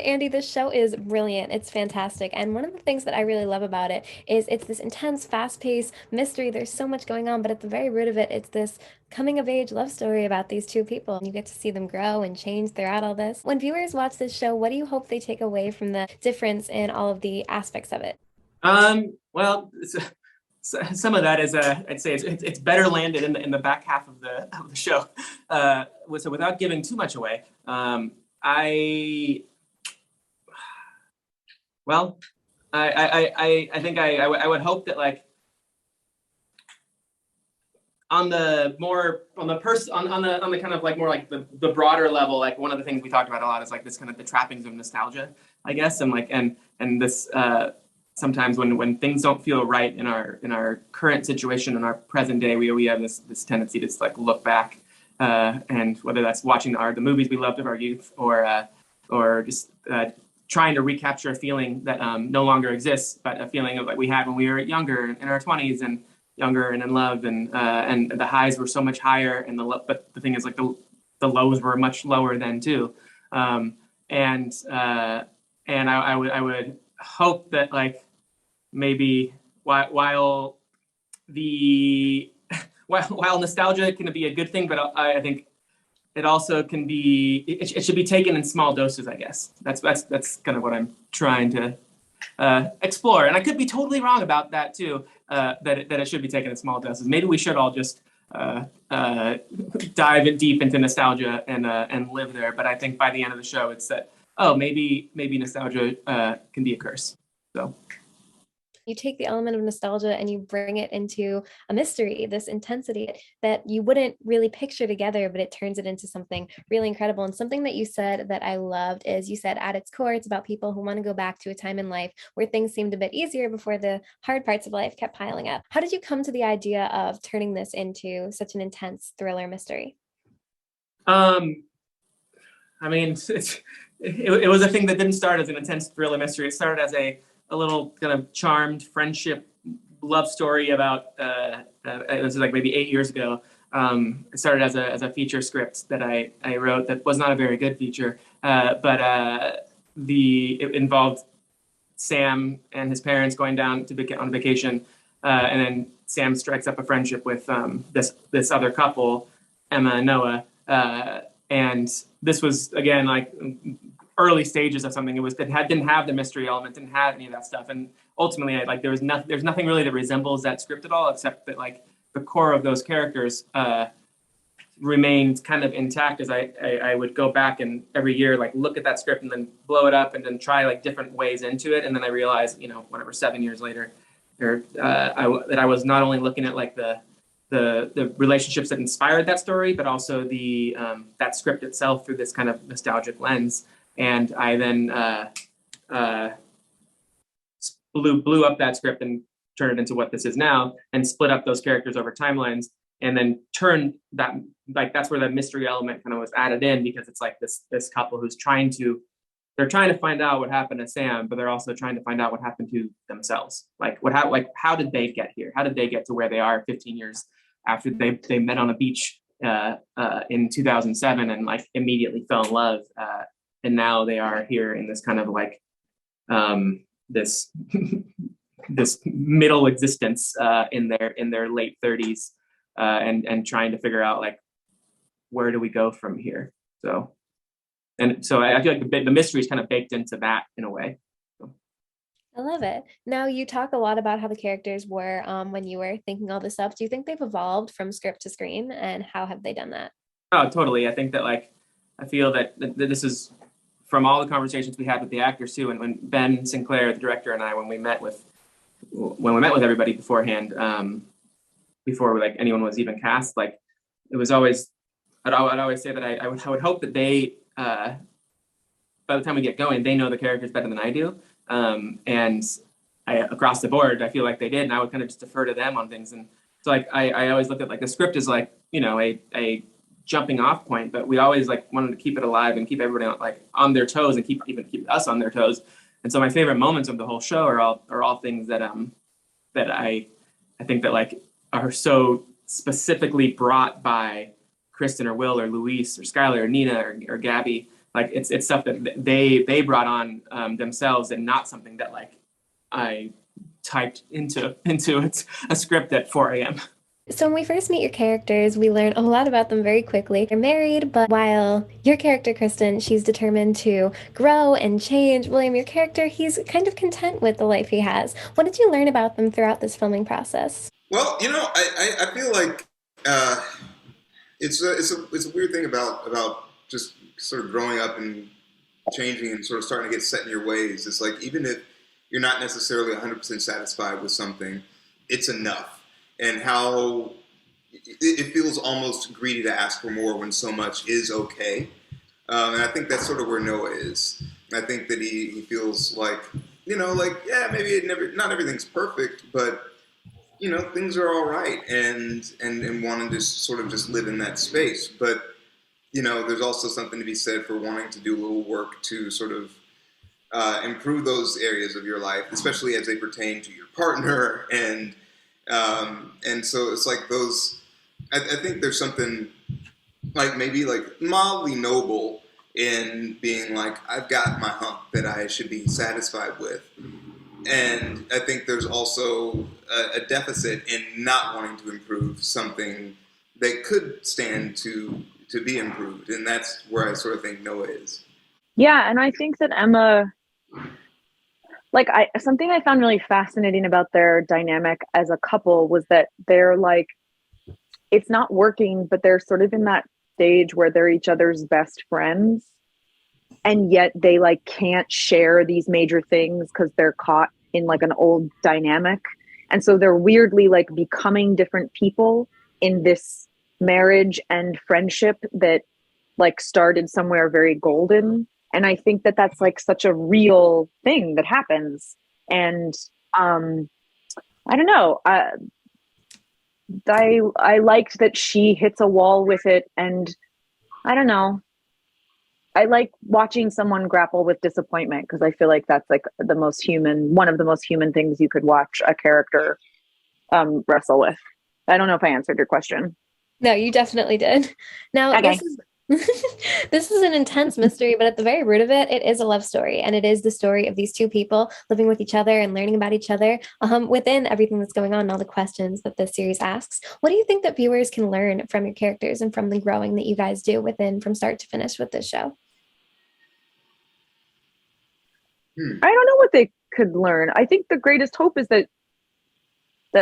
Andy, this show is brilliant. It's fantastic. And one of the things that I really love about it is it's this intense, fast-paced mystery. There's so much going on, but at the very root of it, it's this coming of age love story about these two people. And you get to see them grow and change throughout all this. When viewers watch this show, what do you hope they take away from the difference in all of the aspects of it? Well, some of that is, I'd say it's better landed in the back half of the show. So without giving too much away, I well, I think I would hope that like on the more on the kind of like more like the broader level, like one of the things we talked about a lot is like this kind of the trappings of nostalgia, I guess, and like and this sometimes when things don't feel right in our current situation in our present day, we have this tendency to just like look back, and whether that's watching the movies we loved of our youth or just trying to recapture a feeling that no longer exists, but a feeling of like we had when we were younger in our 20s and younger and in love, and the highs were so much higher, but the thing is like the lows were much lower then too, and I would hope that like maybe while the while nostalgia can be a good thing, but I think it also can be it should be taken in small doses, I guess. That's kind of what I'm trying to explore, and I could be totally wrong about that too. That it should be taken in small doses. Maybe we should all just dive in deep into nostalgia and live there. But I think by the end of the show, it's that maybe nostalgia can be a curse. So You take the element of nostalgia and you bring it into a mystery, this intensity that you wouldn't really picture together, but it turns it into something really incredible. And something that you said that I loved is you said at its core, it's about people who want to go back to a time in life where things seemed a bit easier before the hard parts of life kept piling up. How did you come to the idea of turning this into such an intense thriller mystery? um, I mean, it was a thing that didn't start as an intense thriller mystery. It started as a little kind of charmed friendship love story about it was like maybe 8 years ago. It started as a feature script that I wrote that was not a very good feature, but it involved Sam and his parents going down on vacation, and then Sam strikes up a friendship with this other couple, Emma and Noah, and this was again like early stages of something. Didn't have the mystery element, didn't have any of that stuff, and ultimately, there's nothing really that resembles that script at all, except that like the core of those characters remained kind of intact. As I would go back and every year like look at that script and then blow it up and then try like different ways into it, and then I realized, whatever 7 years later, that I was not only looking at like the relationships that inspired that story, but also that script itself through this kind of nostalgic lens. And I then blew up that script and turned it into what this is now, and split up those characters over timelines, and then turned that, like, that's where the mystery element kind of was added in, because it's like this couple who's trying to find out what happened to Sam, but they're also trying to find out what happened to themselves. Like how did they get here? How did they get to where they are 15 years after they met on a beach in 2007 and like immediately fell in love? And now they are here in this kind of like this this middle existence in their late 30s, and trying to figure out like where do we go from here. So I feel like the mystery is kind of baked into that in a way. So. I love it. Now, you talk a lot about how the characters were when you were thinking all this up. Do you think they've evolved from script to screen, and how have they done that? Oh, totally. I think that like I feel that this is from all the conversations we had with the actors too, and when Ben Sinclair, the director, and I, when we met with everybody beforehand, before like anyone was even cast, like it was always I'd always say that I would hope that they by the time we get going, they know the characters better than I do, and across the board, I feel like they did, and I would kind of just defer to them on things. And so like I always looked at like the script as like a jumping off point, but we always like wanted to keep it alive and keep everybody like on their toes and keep us on their toes. And so my favorite moments of the whole show are all things that I think that like are so specifically brought by Cristin or Will or Luis or Skyler or Nina or Gabby. Like it's stuff that they brought on themselves, and not something that like I typed into a script at 4 a.m. So when we first meet your characters, we learn a lot about them very quickly. They're married, but while your character, Cristin, she's determined to grow and change. William, your character, he's kind of content with the life he has. What did you learn about them throughout this filming process? Well, I feel like uh, it's a weird thing about just sort of growing up and changing and sort of starting to get set in your ways. It's like even if you're not necessarily 100% satisfied with something, it's enough. And how it feels almost greedy to ask for more when so much is okay. And I think that's sort of where Noah is. I think that he feels like, like, yeah, maybe not everything's perfect, but things are all right, and wanting to sort of just live in that space. But there's also something to be said for wanting to do a little work to sort of improve those areas of your life, especially as they pertain to your partner, and so it's like those. I think there's something like maybe like mildly noble in being like, I've got my hump that I should be satisfied with. And I think there's also a deficit in not wanting to improve something that could stand to be improved. And that's where I sort of think Noah is. Yeah, and I think that Emma, like, something I found really fascinating about their dynamic as a couple was that they're like, it's not working, but they're sort of in that stage where they're each other's best friends. And yet they like can't share these major things because they're caught in like an old dynamic. And so they're weirdly like becoming different people in this marriage and friendship that like started somewhere very golden. And I think that that's like such a real thing that happens. And I don't know. I liked that she hits a wall with it, and I don't know. I like watching someone grapple with disappointment because I feel like that's like one of the most human things you could watch a character wrestle with. I don't know if I answered your question. No, you definitely did. Now, Okay. this is an intense mystery, but at the very root of it, it is a love story, and it is the story of these two people living with each other and learning about each other within everything that's going on and all the questions that this series asks. What do you think that viewers can learn from your characters and from the growing that you guys do within from start to finish with this show? I don't know what they could learn. I think the greatest hope is that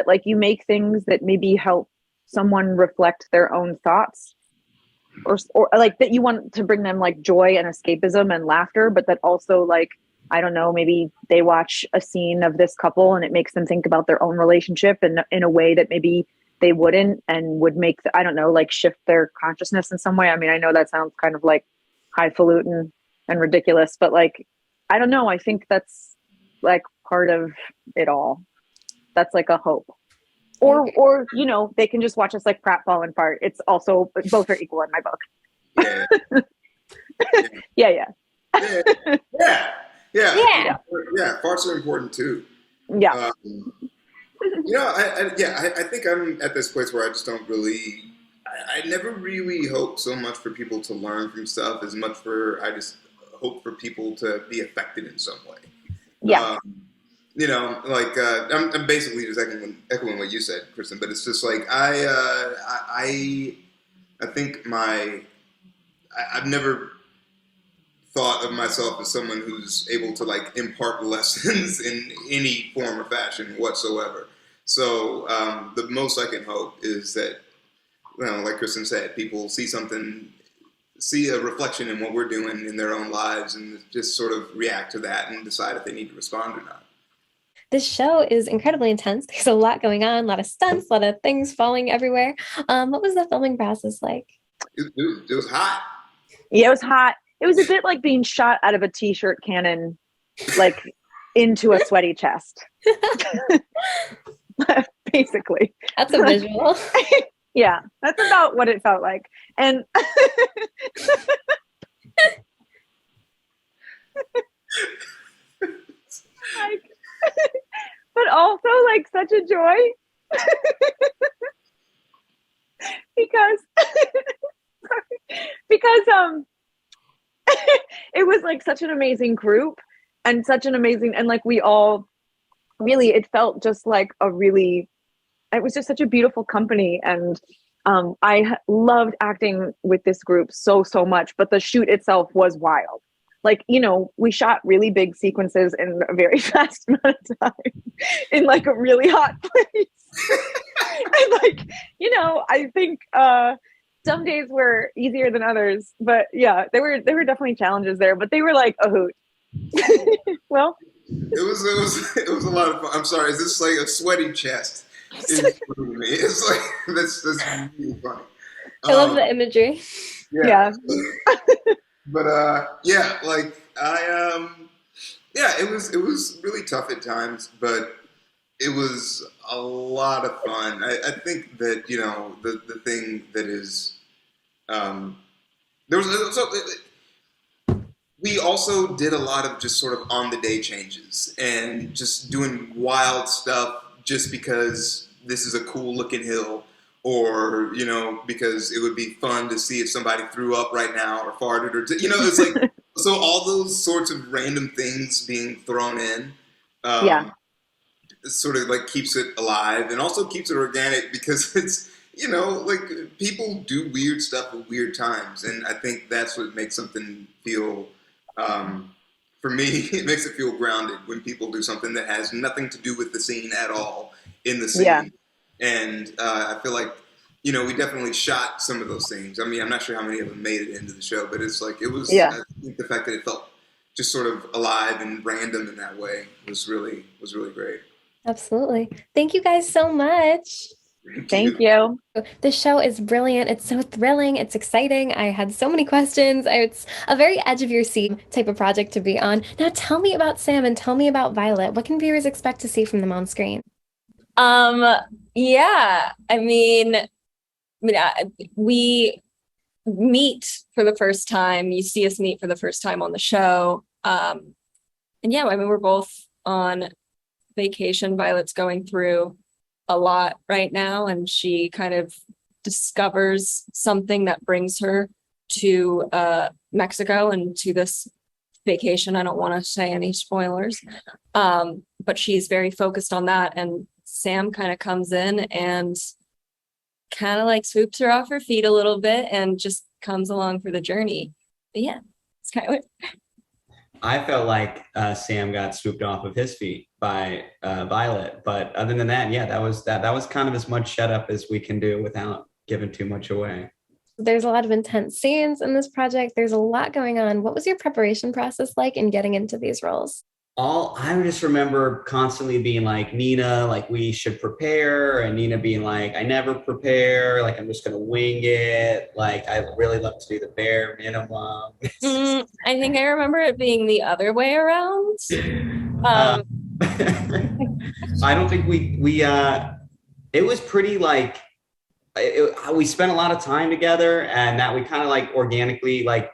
like you make things that maybe help someone reflect their own thoughts, or like that you want to bring them like joy and escapism and laughter, but that also like, I don't know, maybe they watch a scene of this couple and it makes them think about their own relationship in a way that maybe they wouldn't, and would make, I don't know, like shift their consciousness in some way. I mean, I know that sounds kind of like highfalutin and ridiculous, but like, I don't know. I think that's like part of it all. That's like a hope. Or they can just watch us like pratfall and fart. It's also, both are equal in my book. Yeah. Yeah. Farts are important too. Yeah. I think I'm at this place where I just don't really. I never really hope so much for people to learn from stuff as much for I just hope for people to be affected in some way. Yeah. I'm basically just echoing what you said, Cristin, but it's just like I think I've never thought of myself as someone who's able to like impart lessons in any form or fashion whatsoever. So the most I can hope is that, like Cristin said, people see a reflection in what we're doing in their own lives and just sort of react to that and decide if they need to respond or not. This show is incredibly intense. There's a lot going on, a lot of stunts, a lot of things falling everywhere. What was the filming process like? It was hot. Yeah, it was hot. It was a bit like being shot out of a t-shirt cannon, like into a sweaty chest. Basically. That's a visual. Yeah, that's about what it felt like. And like, but also like such a joy because it was like such an amazing group and such an amazing, and like we all really, it felt just like it was just such a beautiful company. And I loved acting with this group so much, but the shoot itself was wild. Like, you know, we shot really big sequences in a very fast amount of time in like a really hot place. And like, you know, I think some days were easier than others, but yeah, there were definitely challenges there, but they were like a hoot. Well, it was a lot of fun. I'm sorry, is this like a sweaty chest? It's like that's really funny. I love the imagery. Yeah. But yeah, like yeah, it was really tough at times, but it was a lot of fun. I think that, you know, the thing that is there was so we also did a lot of just sort of on the day changes and just doing wild stuff just because this is a cool looking hill, or, you know, because it would be fun to see if somebody threw up right now or farted, or, you know, it's like, so all those sorts of random things being thrown in, sort of like keeps it alive and also keeps it organic, because it's, you know, like people do weird stuff at weird times. And I think that's what makes something feel, for me, it makes it feel grounded when people do something that has nothing to do with the scene at all in the scene. Yeah. And I feel like, you know, we definitely shot some of those things. I mean, I'm not sure how many of them made it into the show, but it's like, it was, I think the fact that it felt just sort of alive and random in that way was really great. Absolutely. Thank you guys so much. Thank you. The show is brilliant. It's so thrilling. It's exciting. I had so many questions. It's a very edge of your seat type of project to be on. Now tell me about Sam and tell me about Violet. What can viewers expect to see from them on screen? Yeah, I mean, we meet for the first time. You see us meet for the first time on the show. And yeah, I mean, we're both on vacation. Violet's going through a lot right now, and she kind of discovers something that brings her to Mexico and to this vacation. I don't want to say any spoilers, but she's very focused on that. And Sam kind of comes in and kind of like swoops her off her feet a little bit and just comes along for the journey. But yeah, Skyler. I felt like Sam got swooped off of his feet by Violet, but other than that, yeah, that was kind of as much setup as we can do without giving too much away. There's a lot of intense scenes in this project. There's a lot going on. What was your preparation process like in getting into these roles? I just remember constantly being like, Nina, like, we should prepare, and Nina being like, I never prepare, like, I'm just gonna wing it, like, I really love to do the bare minimum. I think I remember it being the other way around. I don't think we it was pretty like, we spent a lot of time together, and that we kind of like organically, like,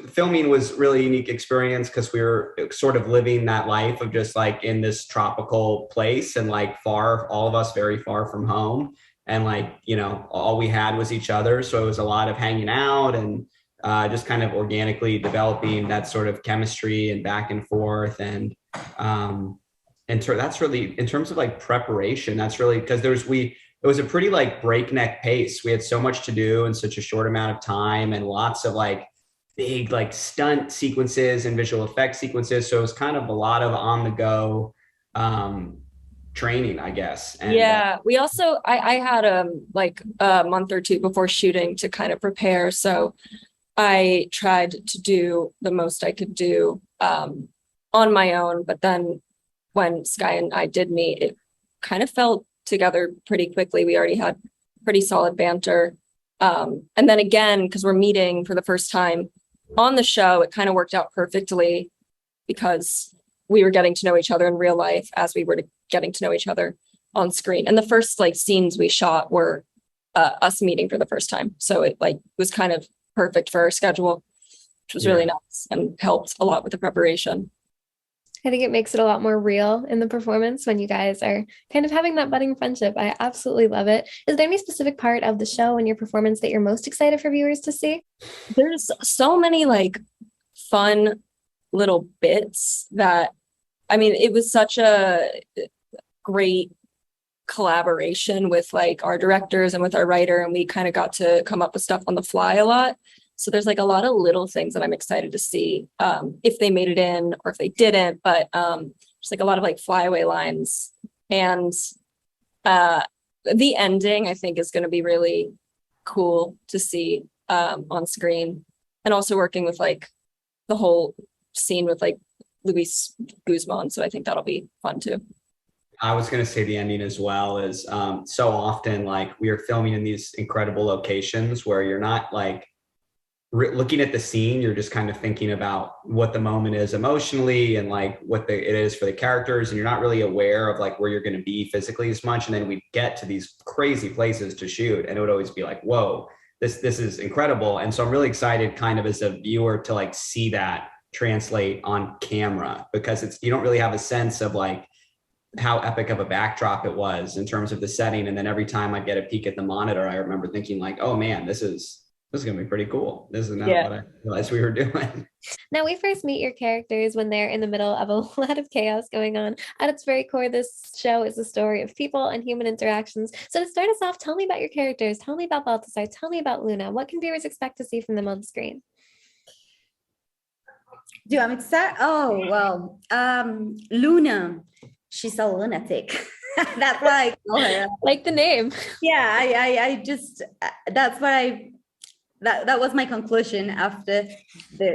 filming was really a unique experience because we were sort of living that life of just like in this tropical place and like all of us very far from home. And like, you know, all we had was each other. So it was a lot of hanging out and just kind of organically developing that sort of chemistry and back and forth. And that's really, in terms of like preparation, that's really, because it was a pretty like breakneck pace. We had so much to do in such a short amount of time, and lots of like big like stunt sequences and visual effects sequences. So it was kind of a lot of on the go training, I guess. And, yeah, we also, I had like a month or two before shooting to kind of prepare. So I tried to do the most I could do on my own. But then when Sky and I did meet, it kind of fell together pretty quickly. We already had pretty solid banter. And then again, because we're meeting for the first time on the show, it kind of worked out perfectly because we were getting to know each other in real life as we were getting to know each other on screen. And the first like scenes we shot were us meeting for the first time. So it like was kind of perfect for our schedule, which was really nice and helped a lot with the preparation. I think it makes it a lot more real in the performance when you guys are kind of having that budding friendship. I absolutely love it. Is there any specific part of the show and your performance that you're most excited for viewers to see? There's so many like fun little bits that, I mean, it was such a great collaboration with like our directors and with our writer, and we kind of got to come up with stuff on the fly a lot. So there's like a lot of little things that I'm excited to see if they made it in or if they didn't, but just like a lot of like flyaway lines. And the ending, I think, is going to be really cool to see on screen, and also working with like the whole scene with like Luis Guzman. So I think that'll be fun too. I was going to say the ending as well is so often like we are filming in these incredible locations where you're not like looking at the scene, you're just kind of thinking about what the moment is emotionally and like what it is for the characters, and you're not really aware of like where you're going to be physically as much. And then we get to these crazy places to shoot, and it would always be like, whoa, this is incredible. And so I'm really excited kind of as a viewer to like see that translate on camera, because you don't really have a sense of like how epic of a backdrop it was in terms of the setting. And then every time I get a peek at the monitor, I remember thinking like, oh man, this is going to be pretty cool. This is not what I realized we were doing. Now, we first meet your characters when they're in the middle of a lot of chaos going on. At its very core, this show is a story of people and human interactions. So to start us off, tell me about your characters. Tell me about Balthazar. Tell me about Luna. What can viewers expect to see from them on the screen? Do you want me to start? Oh, well, Luna, she's a lunatic. That's why I call her. Like the name. Yeah, I just, that's why that was my conclusion after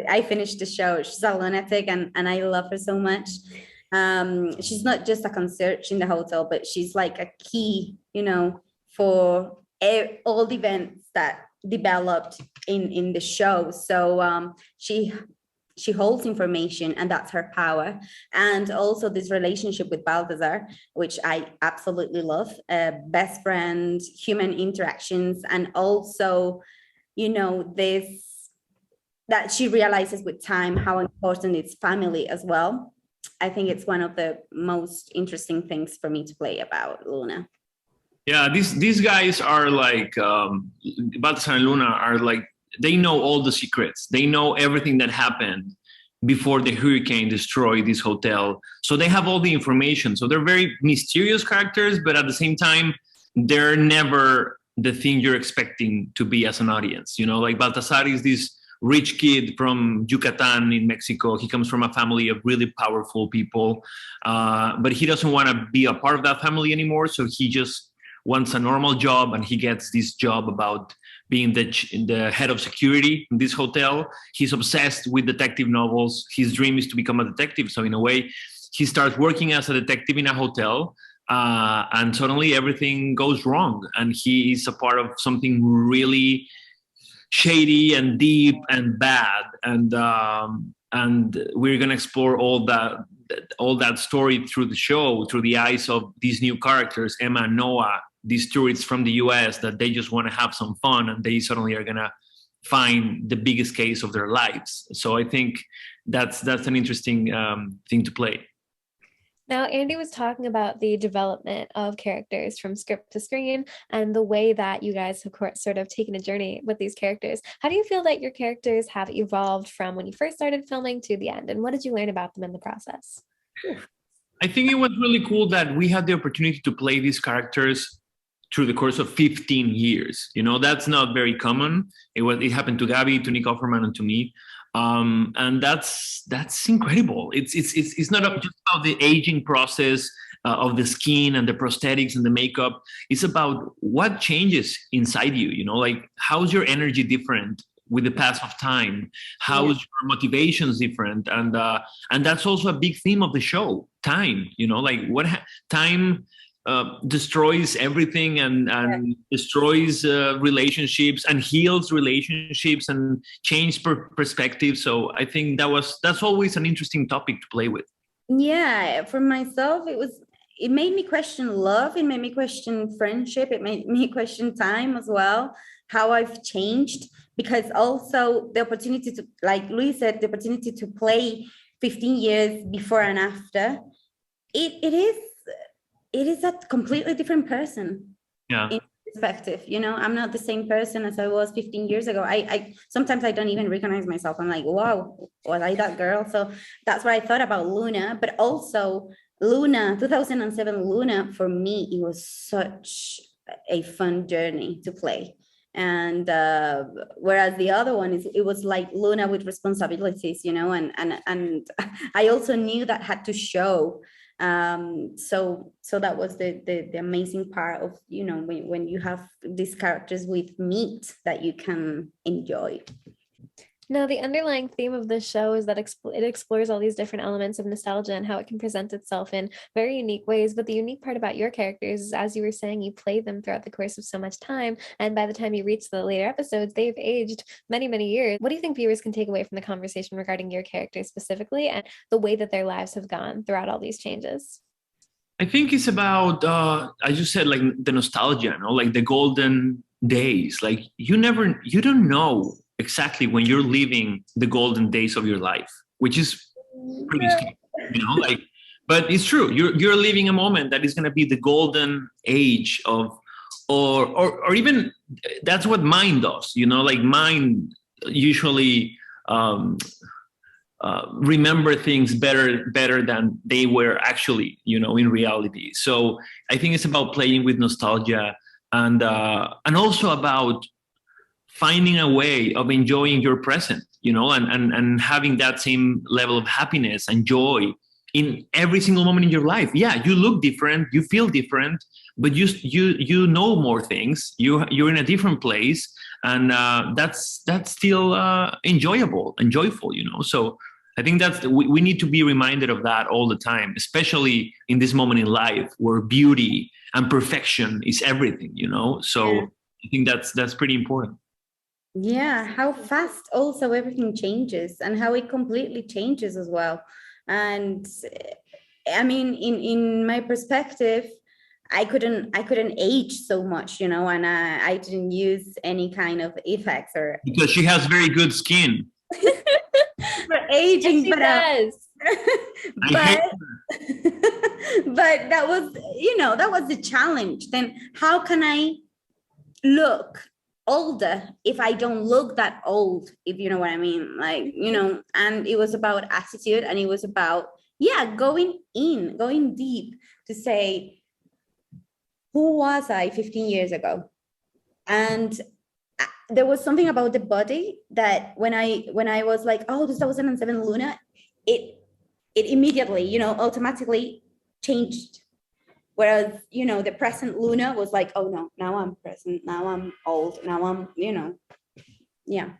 I finished the show. She's a lunatic, and I love her so much. She's not just a concierge in the hotel, but she's like a key, for all the events that developed in the show. So she holds information, and that's her power. And also this relationship with Balthazar, which I absolutely love, best friend, human interactions, and also, this, that she realizes with time how important it's family as well. I think it's one of the most interesting things for me to play about Luna. Yeah, these guys are like, Balthazar and Luna are like, they know all the secrets. They know everything that happened before the hurricane destroyed this hotel. So they have all the information. So they're very mysterious characters, but at the same time, they're never the thing you're expecting to be as an audience. Like Balthazar is this rich kid from Yucatan in Mexico. He comes from a family of really powerful people, but he doesn't want to be a part of that family anymore. So he just wants a normal job, and he gets this job about being the head of security in this hotel. He's obsessed with detective novels. His dream is to become a detective. So in a way, he starts working as a detective in a hotel, and suddenly everything goes wrong. And he is a part of something really shady and deep and bad. And we're going to explore all that story through the show, through the eyes of these new characters, Emma and Noah, these tourists from the US that they just want to have some fun, and they suddenly are going to find the biggest case of their lives. So I think that's an interesting thing to play. Now, Andy was talking about the development of characters from script to screen and the way that you guys have sort of taken a journey with these characters. How do you feel that your characters have evolved from when you first started filming to the end? And what did you learn about them in the process? I think it was really cool that we had the opportunity to play these characters through the course of 15 years. That's not very common. It happened to Gabby, to Nick Offerman, and to me. And that's incredible. It's not just about the aging process of the skin and the prosthetics and the makeup. It's about what changes inside you. Like, how's your energy different with the pass of time? How's your motivations different? And that's also a big theme of the show. Time. Like time destroys everything and destroys relationships and heals relationships and changes perspective. So I think that's always an interesting topic to play with. Yeah, for myself, it made me question love. It made me question friendship. It made me question time as well, how I've changed, because also the opportunity to, like Luis said, the opportunity to play 15 years before and after, it is a completely different person. Yeah. In perspective, you know, I'm not the same person as I was 15 years ago. I sometimes I don't even recognize myself. I'm like, wow, was I that girl? So that's what I thought about Luna, but also Luna, 2007 Luna, for me, it was such a fun journey to play. And whereas the other one it was like Luna with responsibilities, you know, and I also knew that had to show. So that was the amazing part of, you know, when you have these characters with meat that you can enjoy. Now, the underlying theme of this show is that it explores all these different elements of nostalgia and how it can present itself in very unique ways. But the unique part about your characters is, as you were saying, you play them throughout the course of so much time. And by the time you reach the later episodes, they've aged many, many years. What do you think viewers can take away from the conversation regarding your characters specifically and the way that their lives have gone throughout all these changes? I think it's about, as you said, like the nostalgia, you know, like the golden days. Like you don't know exactly when you're living the golden days of your life, which is pretty scary, you know, like, but it's true. You're living a moment that is going to be the golden age of, or even that's what mine does, you know, like mine usually remember things better than they were actually, you know, in reality. So I think it's about playing with nostalgia and also about finding a way of enjoying your present, you know, and having that same level of happiness and joy in every single moment in your life. Yeah, you look different, you feel different, but you know more things. You're in a different place, and that's still enjoyable and joyful, you know. So I think we need to be reminded of that all the time, especially in this moment in life where beauty and perfection is everything, you know. So yeah. I think that's pretty important. Yeah, how fast also everything changes and how it completely changes as well. And I mean, in my perspective, I couldn't age so much, you know, and I didn't use any kind of effects or because she has very good skin for aging, yes, but but that was, you know, that was the challenge. Then how can I look older if I don't look that old, if you know what I mean, like, you know. And it was about attitude, and it was about, yeah, going deep to say, who was I 15 years ago? And there was something about the body that when I was like, oh, 2007 Luna, it immediately, you know, automatically changed. Whereas, you know, the present Luna was like, oh no, now I'm present, now I'm old, now I'm, you know, yeah.